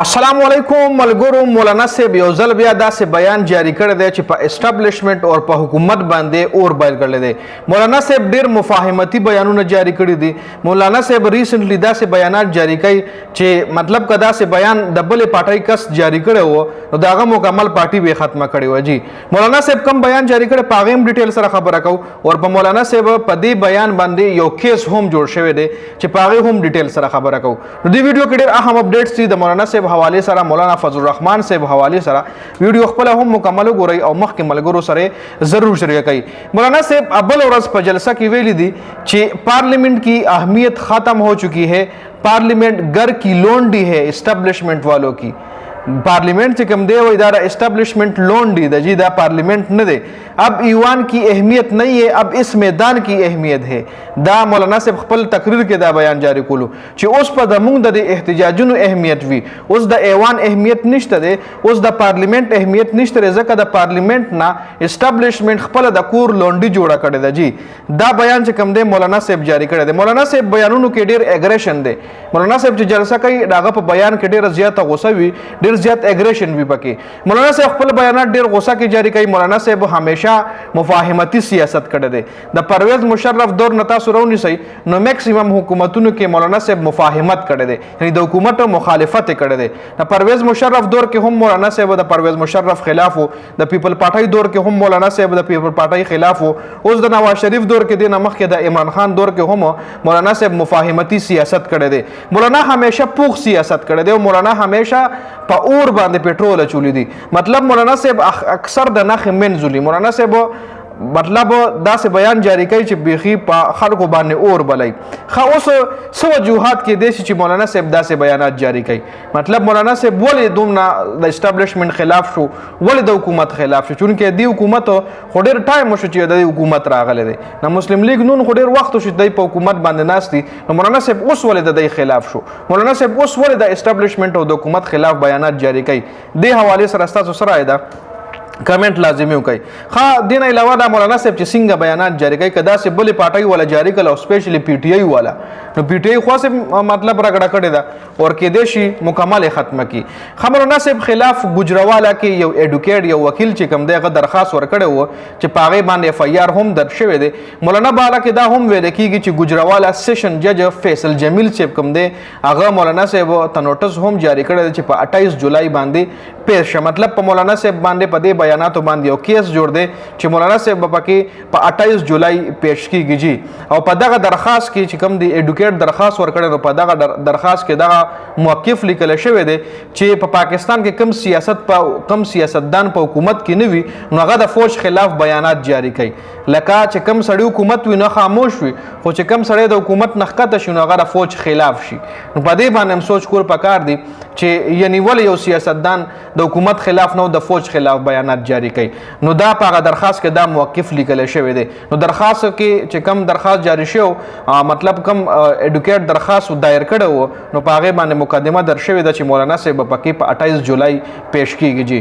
अस्सलामुअलैकुम मलगुरु मौलाना साहब यौ ځل بیا داسې بیان جاری کړی دی چې په اسټابلیشمنت او په حکومت باندې اور بایل کړی دی. مولانا صاحب ډیر مفاهمتي بیانونه جاری کړي دي. مولانا صاحب ریسنټلی داسې بیانات جاری کړي چې مطلب که داسې بیان د بلې پارټۍ کس جاری کړی و نو د هغه مکمل پارټي به ختمه کړې وه. جی مولانا صاحب کوم بیان جاری کړی په هغې هم ډیټیل سره خبره کوو او په مولانا صاحب په دې بیان باندې یو کیس هم جوړ شوی دی چې په هغې هم ډیټیل سره خبره کوو. نو دې ویډیو کې ډېر اهم اپډیټس دي د مولانا صاحب حواله سره مولانا فضل الرحمن صاحب حواله سره ویډیو خپل هم مکمل وګورئ او مخکې ملګرو سره ضرور شریک کړئ. مولانا صاحب ابل ورځ په جلسه کې ویلي دي چې پارلیمنٹ کی اہمیت ختم ہو چکی ہے, پارلیمنٹ گھر کی لونڈی ہے اسٹیبلشمنٹ والوں کی. पार्लियामेंट से कम दे वो इदारा एस्टेब्लिशमेंट लोन दी दजी दा पार्लियामेंट न दे. अब ईवान की अहमियत नहीं है, अब इस मैदान की अहमियत है. दा मौलाना से खपल तकरीर के दा बयान जारी कोलू कि उस पर दमुंग दे एहतजाजुन अहमियत भी उस दा ऐवान अहमियत निश्त दे, उस दा पार्लियामेंट अहमियत निश्त दे. जका दा पार्लियामेंट ना एस्टेब्लिशमेंट खपल दा कोर लोंडी जोड़ा करे दा. जी दा बयान से कम दे मौलाना साहब जारी करे दे. मौलाना साहब बयानों के ढेर एग्रेशन दे. मौलाना साहब जो जलसा कई डागा पर बयान के ढेर ज्यादा गुस्सा भी ढेर ज्यादा एग्रेशन भी पके. मौलाना साहब खपल बयानात ढेर गुस्सा की जारी कई. मौलाना साहब हमेशा मुफाहिमती सियासत करे दे. द परवेज मुशर्रफ दौर नता सुरौनी सही नो मैक्सिमम हुकूमतों के मौलाना साहब मुफाहिमत करे दे, यानी द हुकूमत मुखालिफत करे दे. द परवेज मुशर्रफ दौर के हम मौलाना साहब द परवेज मुशर्रफ खिलाफ हो, द पीपल पार्टी दौर के हम मौलाना साहब द पीपल पार्टी खिलाफ हो, उस द नवाज शरीफ दौर के दिन नमक के द इमरान खान दौर के हम मौलाना साहब मुफाहिमती सियासत करे दे. मौलाना हमेशा पूख सियासत करे दे. मौलाना हमेशा पाऊर बांधे पेट्रोल चूली दी. मतलब मौलाना साहब अक्सर द नख मंजुली मौलाना साहब मतलब दा से बयान जारी कई कि बेखी खल्को बाने और बलाई खा उस सो वजूहात के देश कि मौलाना साहब दा से बयानात जारी कई. मतलब मौलाना साहब बोले दुमना द एस्टेब्लिशमेंट खिलाफ शो, बोले द हुकूमत खिलाफ शो. चूंकि दी हुकूमत खोडेर टाइम शो कि द हुकूमत रागले दे ना मुस्लिम लीग नून खोडेर वक्त शो द हुकूमत बांधे नास्ती. मौलाना साहब उस वाले द खिलाफ शो. मौलाना साहब उस वाले द एस्टेब्लिशमेंट और द हुकूमत खिलाफ बयानात जारी कई. दे हवाले से रास्ता सरायदा कमेंट लाजिमी हो गई. हाँ दिन अलावा दा मौलाना साहब चे सिंगा बयानात जारी कई कदा से बोले पार्टी वाला जारी कला स्पेशली पीटीआई वाला. तो पीटीआई ख्वा से मतलब रगड़ा करे दा और के देशी मुकम्मल खत्म की. हाँ मौलाना साहब खिलाफ गुजरावाला के यो एडवोकेट या वकील चे कम दे दरखास्त वर करे हुआ चे पागे बांध एफआईआर हम दर्शे दे. मौलाना बाला के दा हम वेले की चे गुजरावाला सेशन जज फैसल जमील से कम दे आगा मौलाना साहब तनोटस हम जारी करे दे चे 28 जुलाई बांधे पेश. मतलब मौलाना साहब बांधे पदे बयानातों बांधे केस जोड़ दे कि मौलाना साहब बापा की 28 जुलाई पेश की गिजी और पदा का दरखास्त की चिकम दी एडवोकेट दरखास्त वर करे पदा का दरखास्त के दगा मुवक्किफ लिखल शवे दे चे पाकिस्तान के कम सियासतदान पर हुकूमत की नवी नगा द फौज खिलाफ बयानात जारी कई. लका चे कम सड़ी हुकूमत वी न खामोश हुई हो चे कम सड़े द हुकूमत नखत शु नगा द फौज खिलाफ शी. पदे बाने हम सोच कोर पकार दी चे यानी वल यो सियासतदान द हुकूमत खिलाफ नो द फौज खिलाफ बयानात जारी कई. नो दा पागा दरखास्त के दा मुवक्किफ लिखल शवे दे. नो दरखास्त के चे कम दरखास्त जारी शो मतलब कम एडवोकेट दरखास्त दायर करे हो नो पागे बाने मुकदमा दर्शे दा चे मौलाना साहब पकी 28 जुलाई पेश की गई.